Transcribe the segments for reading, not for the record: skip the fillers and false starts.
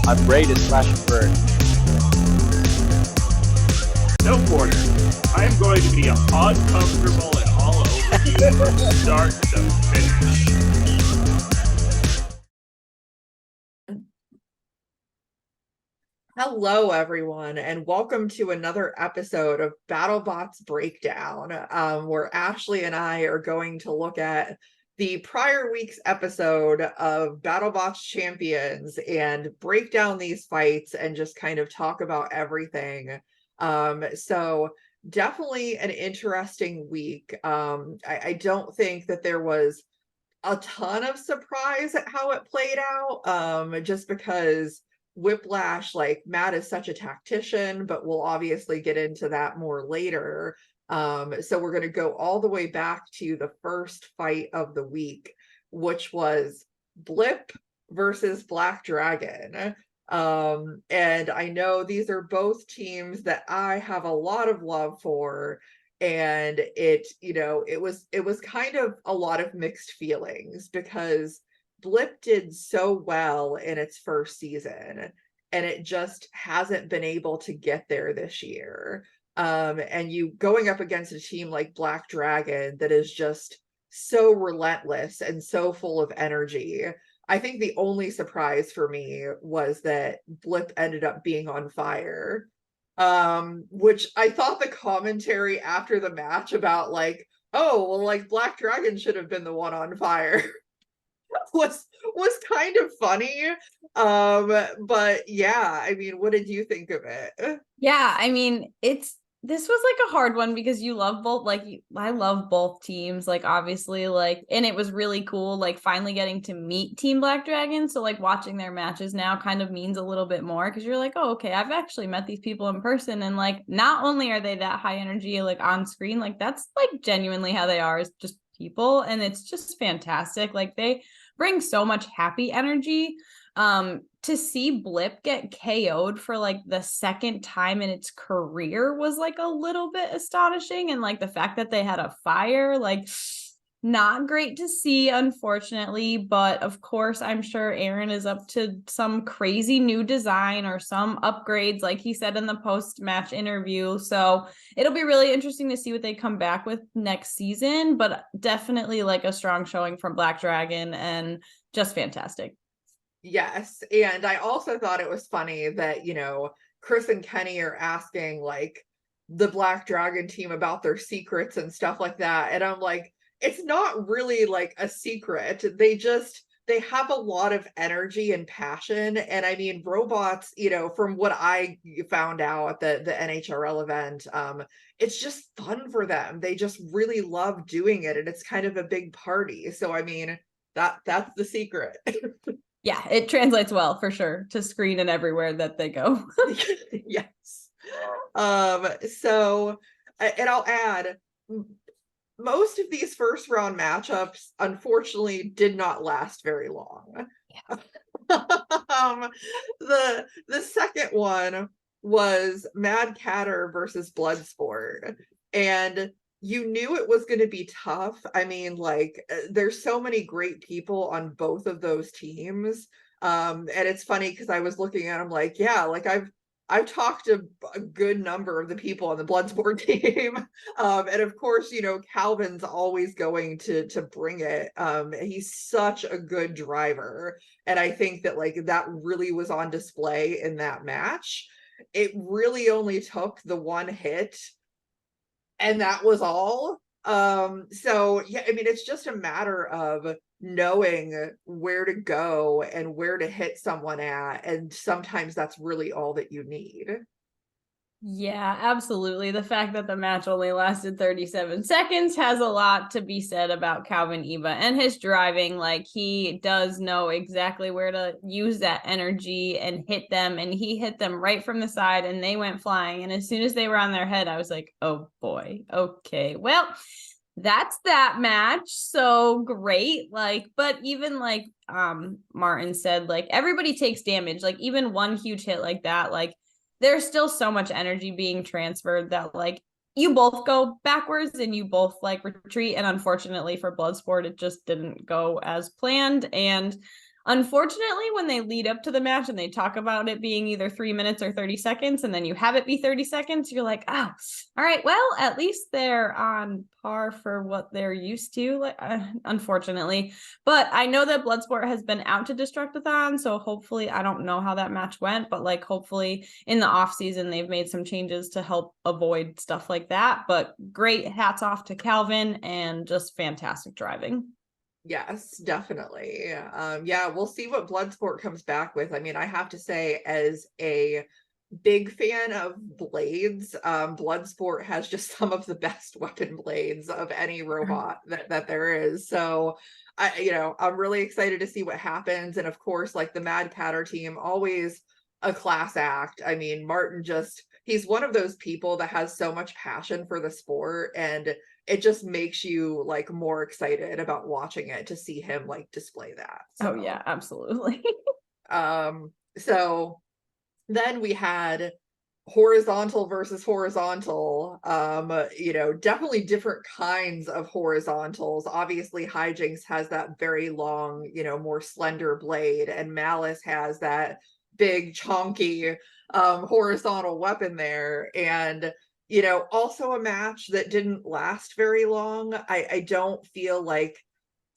I'm ready to slash and burn. No quarter. I am going to be uncomfortable and all over you from start to finish. Hello, everyone, and welcome to another episode of BattleBots Breakdown, where Ashley and I are going to look at the prior week's episode of BattleBots Champions and break down these fights and just kind of talk about everything. So definitely an interesting week. I don't think that there was a ton of surprise at how it played out, just because Whiplash, like Matt is such a tactician, but we'll obviously get into that more later. So we're going to go all the way back to the first fight of the week, which was Blip versus Black Dragon. And I know these are both teams that I have a lot of love for, and it was kind of a lot of mixed feelings because Blip did so well in its first season, and it just hasn't been able to get there this year. And you going up against a team like Black Dragon that is just so relentless and so full of energy. I think the only surprise for me was that Blip ended up being on fire. Which I thought the commentary after the match about like, oh, well, like Black Dragon should have been the one on fire was kind of funny. But yeah, I mean, what did you think of it? Yeah, I mean, this was like a hard one because you love both, like I love both teams, like obviously, like, and it was really cool, like finally getting to meet Team Black Dragon. So like watching their matches now kind of means a little bit more because you're like, oh, okay, I've actually met these people in person, and like not only are they that high energy like on screen, like that's like genuinely how they are as just people, and it's just fantastic. Like they bring so much happy energy. To see Blip get KO'd for like the second time in its career was like a little bit astonishing, and like the fact that they had a fire, like not great to see, unfortunately. But of course, I'm sure Aaron is up to some crazy new design or some upgrades, like he said in the post-match interview. So it'll be really interesting to see what they come back with next season, but definitely like a strong showing from Black Dragon and just fantastic. Yes, and I also thought it was funny that, Chris and Kenny are asking like the Black Dragon team about their secrets and stuff like that. And I'm like, it's not really like a secret. They have a lot of energy and passion. And I mean, robots, from what I found out at the NHRL event, it's just fun for them. They just really love doing it, and it's kind of a big party. So I mean, that's the secret. Yeah, it translates well for sure to screen and everywhere that they go. Yes. So, and I'll add, most of these first round matchups unfortunately did not last very long. Yeah. The second one was Mad Catter versus Bloodsport, and you knew it was going to be tough. I mean, like, there's so many great people on both of those teams. And it's funny because I was looking at them like, yeah, like I've talked to a good number of the people on the Bloodsport team. And of course, Calvin's always going to bring it. He's such a good driver. And I think that like that really was on display in that match. It really only took the one hit, and that was all. So yeah, I mean, it's just a matter of knowing where to go and where to hit someone at, and sometimes that's really all that you need. Yeah, absolutely. The fact that the match only lasted 37 seconds has a lot to be said about Calvin Eva and his driving. Like, he does know exactly where to use that energy and hit them, and he hit them right from the side and they went flying. And as soon as they were on their head, I was like, oh boy, okay, well, that's that match. So great. Like, but even like Martin said, like everybody takes damage. Like even one huge hit like that, like there's still so much energy being transferred that like you both go backwards and you both like retreat. And unfortunately for Bloodsport, it just didn't go as planned. And Unfortunately, when they lead up to the match and they talk about it being either 3 minutes or 30 seconds, and then you have it be 30 seconds, you're like, oh, all right, well, at least they're on par for what they're used to, unfortunately. But I know that Bloodsport has been out to Destructathon, so hopefully, I don't know how that match went, but like hopefully in the off season, they've made some changes to help avoid stuff like that. But great hats off to Calvin and just fantastic driving. Yes, definitely. Yeah, we'll see what Bloodsport comes back with. I mean, I have to say, as a big fan of blades, Bloodsport has just some of the best weapon blades of any robot that there is. So I'm really excited to see what happens. And of course, like the Mad Catter team, always a class act. I mean, Martin he's one of those people that has so much passion for the sport, and it just makes you like more excited about watching it to see him like display that. So, oh yeah, absolutely. So then we had horizontal versus horizontal. Definitely different kinds of horizontals. Obviously, Hijinks has that very long, more slender blade, and Malice has that big chonky horizontal weapon there. And also a match that didn't last very long. I don't feel like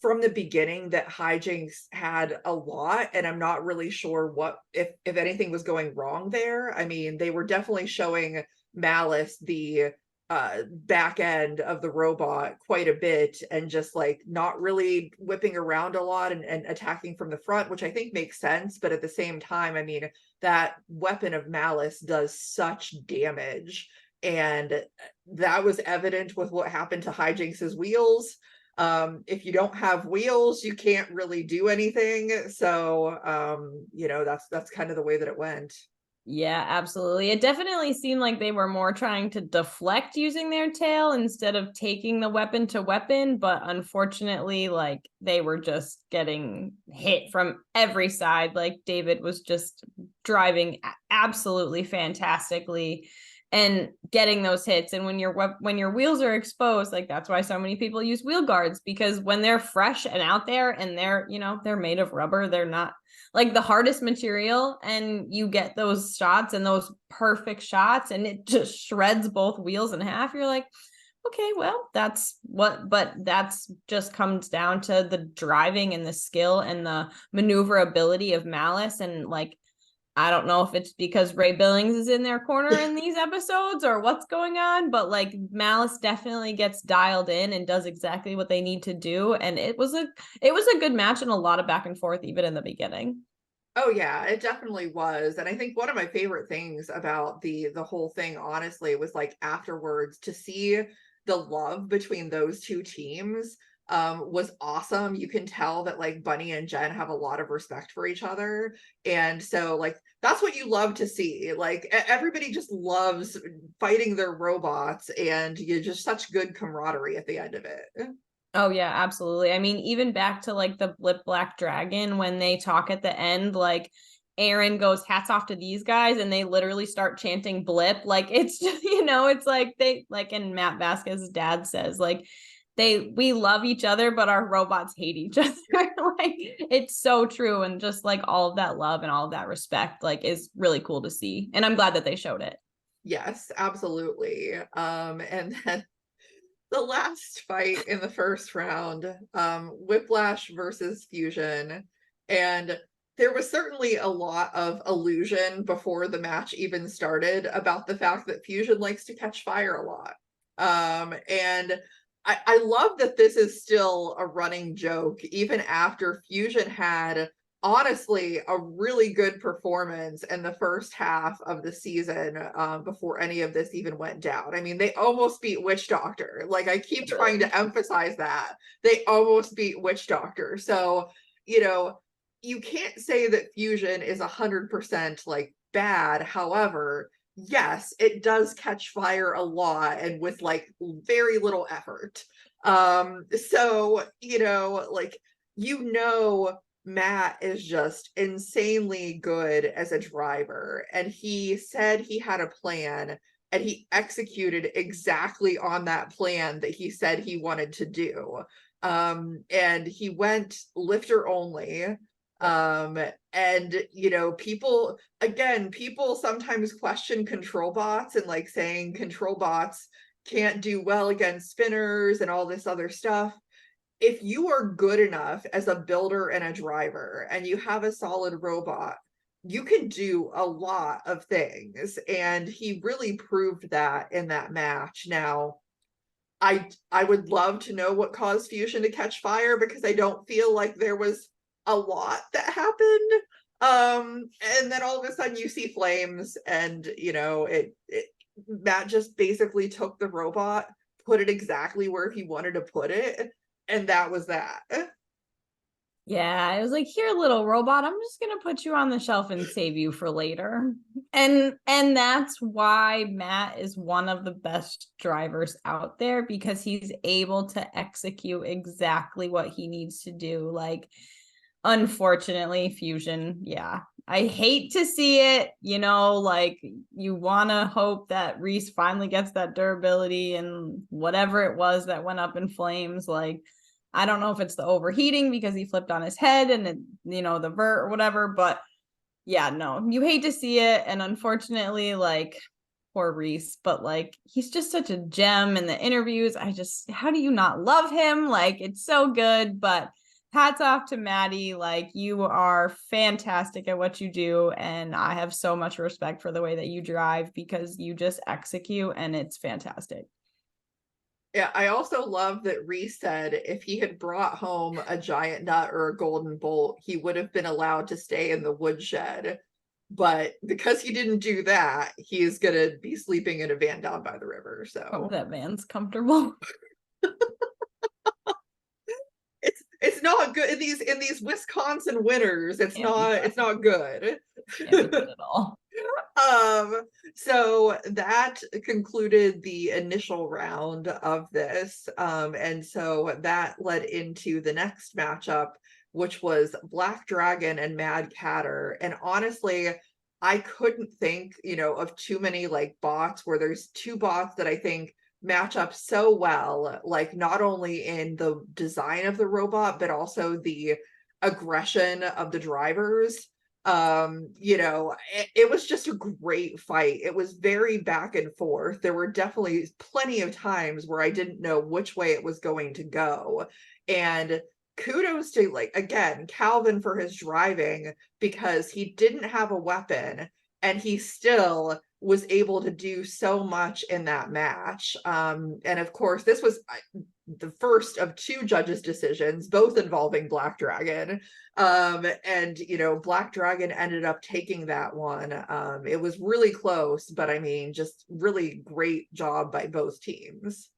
from the beginning that Hijinks had a lot, and I'm not really sure what if anything was going wrong there. I mean, they were definitely showing Malice the back end of the robot quite a bit, and just like not really whipping around a lot and attacking from the front, which I think makes sense. But at the same time, I mean, that weapon of Malice does such damage, and that was evident with what happened to Hijinks's wheels. If you don't have wheels, you can't really do anything. So that's kind of the way that it went. Yeah, absolutely. It definitely seemed like they were more trying to deflect using their tail instead of taking the weapon to weapon, but unfortunately, like they were just getting hit from every side. Like David was just driving absolutely fantastically and getting those hits. And when your wheels are exposed, like that's why so many people use wheel guards, because when they're fresh and out there and they're made of rubber, they're not like the hardest material, and you get those shots and those perfect shots and it just shreds both wheels in half. You're like, okay, well, that's just comes down to the driving and the skill and the maneuverability of Malice. And like, I don't know if it's because Ray Billings is in their corner in these episodes or what's going on, but like Malice definitely gets dialed in and does exactly what they need to do. And it was a good match and a lot of back and forth even in the beginning. Oh yeah, it definitely was. And I think one of my favorite things about the whole thing, honestly, was like afterwards to see the love between those two teams was awesome. You can tell that like Bunny and Jen have a lot of respect for each other. And so like that's what you love to see. Like everybody just loves fighting their robots, and you just such good camaraderie at the end of it. Oh yeah, absolutely. I mean, even back to like the Blip Black Dragon, when they talk at the end, like Aaron goes, hats off to these guys, and they literally start chanting Blip. Like it's just, it's like they like, and Matt Vasquez's dad says, like, we love each other, but our robots hate each other. Like it's so true. And just like all of that love and all of that respect, like is really cool to see. And I'm glad that they showed it. Yes, absolutely. And then the last fight in the first round, Whiplash versus Fusion. And there was certainly a lot of illusion before the match even started about the fact that Fusion likes to catch fire a lot. And I love that this is still a running joke, even after Fusion had honestly a really good performance in the first half of the season, before any of this even went down. I mean, they almost beat Witch Doctor. Like I keep trying to emphasize that they almost beat Witch Doctor. So you can't say that Fusion is 100% like bad. However, yes, it does catch fire a lot and with like very little effort. So like Matt is just insanely good as a driver, and he said he had a plan and he executed exactly on that plan that he said he wanted to do. And he went lifter only. And people sometimes question control bots and like saying control bots can't do well against spinners and all this other stuff. If you are good enough as a builder and a driver and you have a solid robot, you can do a lot of things, and he really proved that in that match. Now, I would love to know what caused Fusion to catch fire, because I don't feel like there was a lot that happened. And then all of a sudden you see flames, and Matt just basically took the robot, put it exactly where he wanted to put it, and that was that. Yeah, I was like, here, little robot, I'm just gonna put you on the shelf and save you for later. And that's why Matt is one of the best drivers out there, because he's able to execute exactly what he needs to do. Like, unfortunately, Fusion, yeah. I hate to see it, like you want to hope that Reese finally gets that durability and whatever it was that went up in flames. Like, I don't know if it's the overheating because he flipped on his head and it, the vert or whatever, but yeah, no, you hate to see it. And unfortunately, like, poor Reese, but like, he's just such a gem in the interviews. How do you not love him? Like, it's so good. But hats off to Maddie. Like, you are fantastic at what you do, and I have so much respect for the way that you drive, because you just execute and it's fantastic. Yeah, I also love that Reese said if he had brought home a giant nut or a golden bolt, he would have been allowed to stay in the woodshed. But because he didn't do that, he is going to be sleeping in a van down by the river. So hope that van's comfortable. It's not good in these Wisconsin winters. It's not good. Can't be good at all. So that concluded the initial round of this. And so that led into the next matchup, which was Black Dragon and Mad Catter. And honestly, I couldn't think, of too many like bots, where there's two bots that I think match up so well, like not only in the design of the robot, but also the aggression of the drivers. It was just a great fight. It was very back and forth. There were definitely plenty of times where I didn't know which way it was going to go. And kudos to, like, again, Calvin for his driving, because he didn't have a weapon and he still was able to do so much in that match. And of course, this was the first of two judges' decisions, both involving Black Dragon. And Black Dragon ended up taking that one. It was really close, but I mean, just really great job by both teams.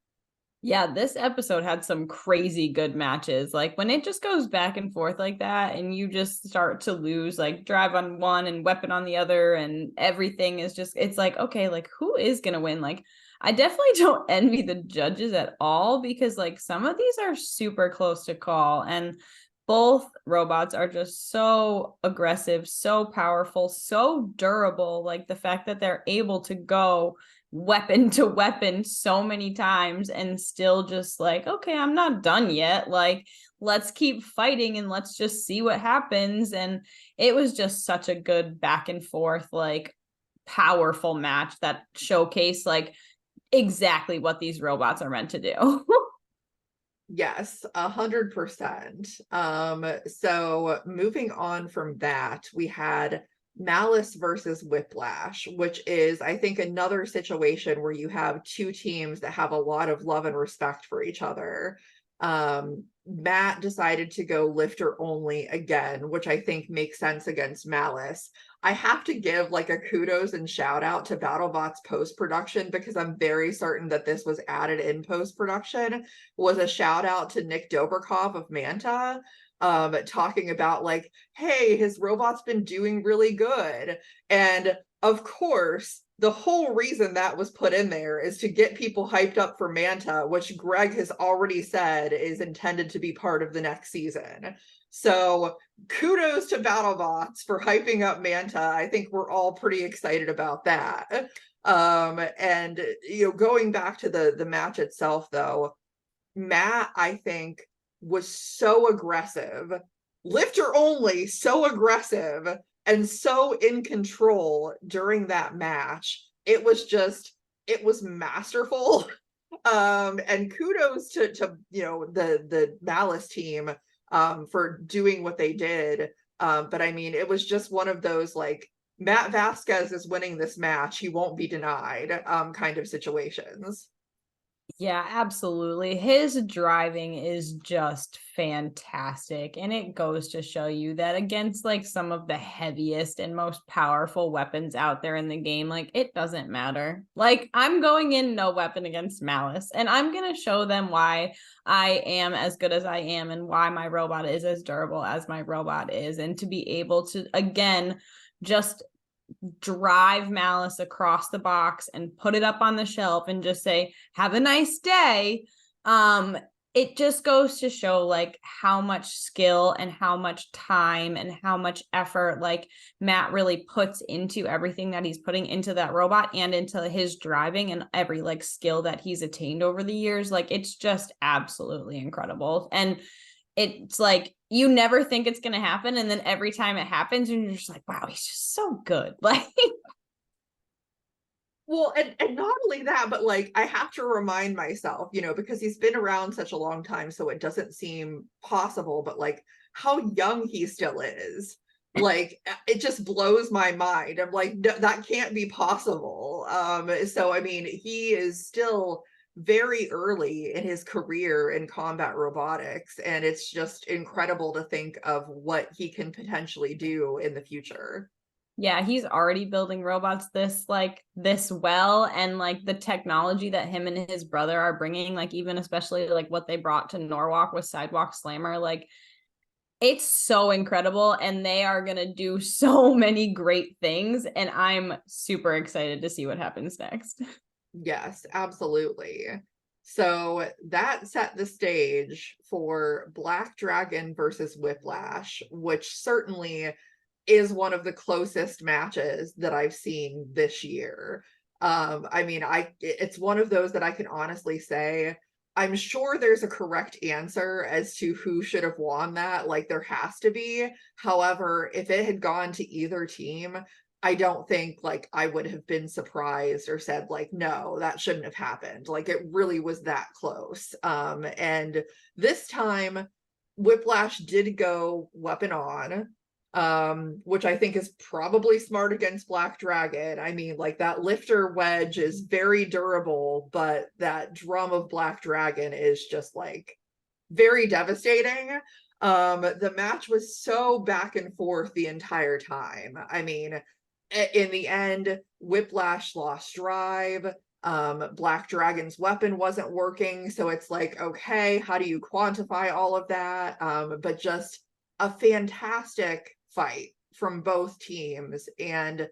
Yeah, this episode had some crazy good matches. Like, when it just goes back and forth like that, and you just start to lose, like, drive on one and weapon on the other, and everything is just, it's like, okay, like, who is gonna win? Like, I definitely don't envy the judges at all, because like some of these are super close to call, and both robots are just so aggressive, so powerful, so durable. Like, the fact that they're able to go weapon to weapon so many times and still just like, okay, I'm not done yet. Like, let's keep fighting and let's just see what happens. And it was just such a good back and forth, like, powerful match that showcased like exactly what these robots are meant to do. Yes, 100%. So moving on from that, we had Malice versus Whiplash, which is, I think, another situation where you have two teams that have a lot of love and respect for each other. Matt decided to go lifter only again, which I think makes sense against Malice. I have to give like a kudos and shout out to BattleBots post-production, because I'm very certain that this was added in post-production, was a shout out to Nick Dobrikov of Manta, talking about like, hey, his robot's been doing really good. And of course, the whole reason that was put in there is to get people hyped up for Manta, which Greg has already said is intended to be part of the next season. So kudos to BattleBots for hyping up Manta. I think we're all pretty excited about that. And going back to the match itself, though, Matt, I think, was so aggressive lifter only, so aggressive and so in control during that match. It was masterful. And kudos to the Malice team for doing what they did. But I mean, it was just one of those like, Matt Vasquez is winning this match, he won't be denied kind of situations. Yeah, absolutely. His driving is just fantastic. And it goes to show you that against like some of the heaviest and most powerful weapons out there in the game, like it doesn't matter. Like I'm going in no weapon against Malice, and I'm going to show them why I am as good as I am and why my robot is as durable as my robot is. And to be able to, again, just drive Malice across the box and put it up on the shelf and just say, have a nice day. It just goes to show like how much skill and how much time and how much effort like Matt really puts into everything that he's putting into that robot and into his driving and every like skill that he's attained over the years. Like it's just absolutely incredible. And it's like you never think it's going to happen, and then every time it happens and you're just like, wow, he's just so good. Like Well, and not only that, but like I have to remind myself, because he's been around such a long time, so it doesn't seem possible, but like how young he still is. Like it just blows my mind. I'm like, no, that can't be possible. So I mean, he is still very early in his career in combat robotics, and it's just incredible to think of what he can potentially do in the future. yeah, he's already building robots this well, and like the technology that him and his brother are bringing, like even especially like what they brought to Norwalk with Sidewalk Slammer, like it's so incredible, and they are going to do so many great things, and I'm super excited to see what happens next. Yes, absolutely. So that set the stage for Black Dragon versus Whiplash, which certainly is one of the closest matches that I've seen this year. I mean, it's one of those that I can honestly say I'm sure there's a correct answer as to who should have won that. Like there has to be. However, if it had gone to either team, I don't think like I would have been surprised or said like, no, that shouldn't have happened. Like it really was that close. And this time Whiplash did go weapon on, which I think is probably smart against Black Dragon. I mean, like that lifter wedge is very durable, but that drum of Black Dragon is just like very devastating. The match was so back and forth the entire time. I mean, in the end, Whiplash lost drive. Black Dragon's weapon wasn't working, so it's like, okay, how do you quantify all of that? But just a fantastic fight from both teams, and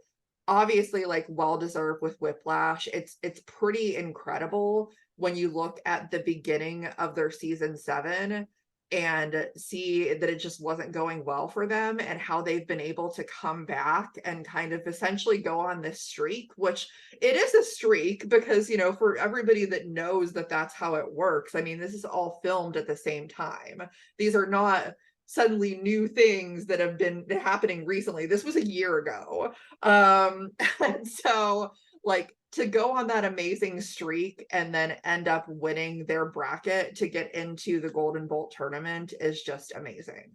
obviously like well deserved with Whiplash. It's pretty incredible when you look at the beginning of their season 7 and see that it just wasn't going well for them, and how they've been able to come back and kind of essentially go on this streak, which it is a streak because, for everybody that knows that that's how it works, I mean, this is all filmed at the same time. These are not suddenly new things that have been happening recently. This was a year ago. And so like to go on that amazing streak and then end up winning their bracket to get into the Golden Bolt tournament is just amazing.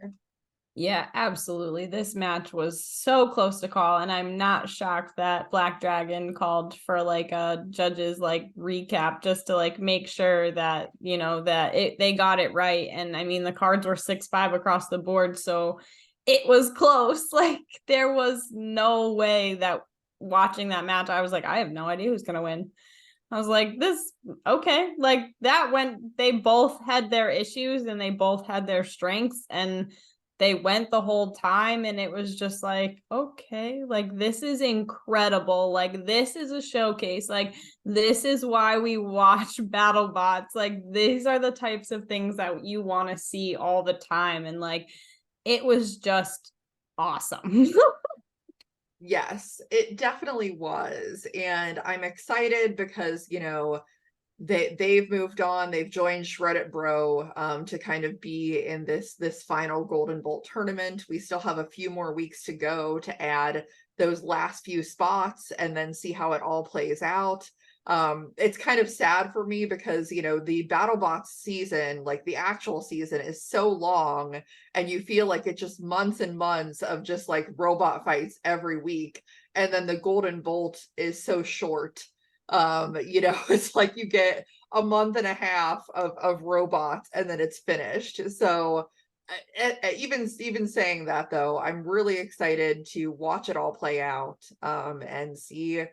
Yeah, absolutely. This match was so close to call, and I'm not shocked that Black Dragon called for like a judge's like recap just to like make sure that they got it right. And I mean the cards were 6-5 across the board, so it was close. Like there was no way that watching that match I was like, I have no idea who's gonna win. I was like, this okay, like that went, they both had their issues and they both had their strengths, and they went the whole time, and it was just like, okay, like this is incredible. Like this is a showcase. Like this is why we watch BattleBots. Like these are the types of things that you want to see all the time. And like it was just awesome. Yes, it definitely was. And I'm excited because, they've moved on. They've joined Shred It Bro to kind of be in this final Golden Bolt tournament. We still have a few more weeks to go to add those last few spots and then see how it all plays out. It's kind of sad for me because, you know, the BattleBots season, like the actual season, is so long, and you feel like it's just months and months of just like robot fights every week, and then the Golden Bolt is so short. You know, it's like you get a month and a half of robots and then it's finished. So even saying that, though, I'm really excited to watch it all play out and see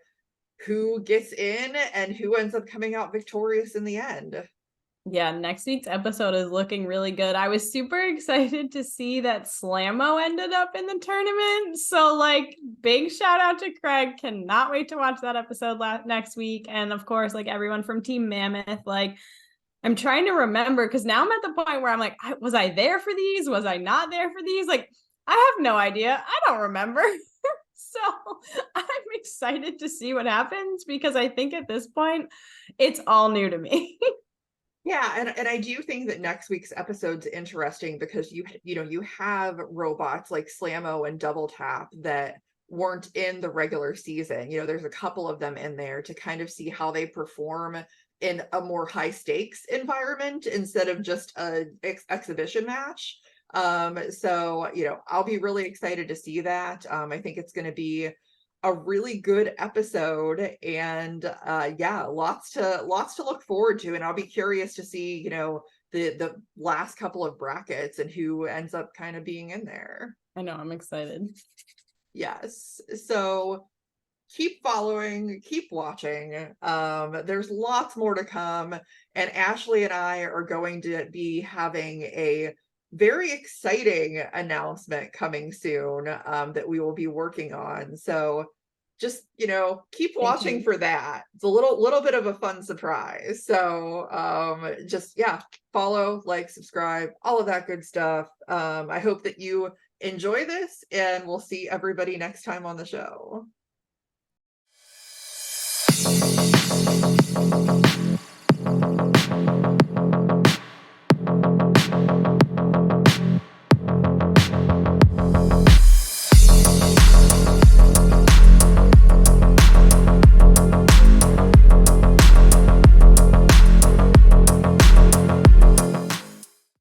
who gets in and who ends up coming out victorious in the end. Yeah, next week's episode is looking really good. I was super excited to see that Slammo ended up in the tournament. So, like, big shout out to Craig. Cannot wait to watch that episode next week. And of course, like, everyone from Team Mammoth. Like, I'm trying to remember because now I'm at the point where I'm like, was I there for these? Was I not there for these? Like, I have no idea. I don't remember. So I'm excited to see what happens because I think at this point, it's all new to me. Yeah, and I do think that next week's episode's interesting because you have robots like Slammo and Double Tap that weren't in the regular season. You know, there's a couple of them in there to kind of see how they perform in a more high stakes environment instead of just a exhibition match. So, you know, I'll be really excited to see that. I think it's going to be a really good episode, and yeah, lots to look forward to. And I'll be curious to see, you know, the last couple of brackets and who ends up kind of being in there. I know, I'm excited. Yes. So keep following, keep watching. There's lots more to come, and Ashley and I are going to be having a very exciting announcement coming soon that we will be working on. So just, you know, keep watching for that. It's a little bit of a fun surprise. So just, yeah, follow, like, subscribe, all of that good stuff. I hope that you enjoy this, and we'll see everybody next time on the show.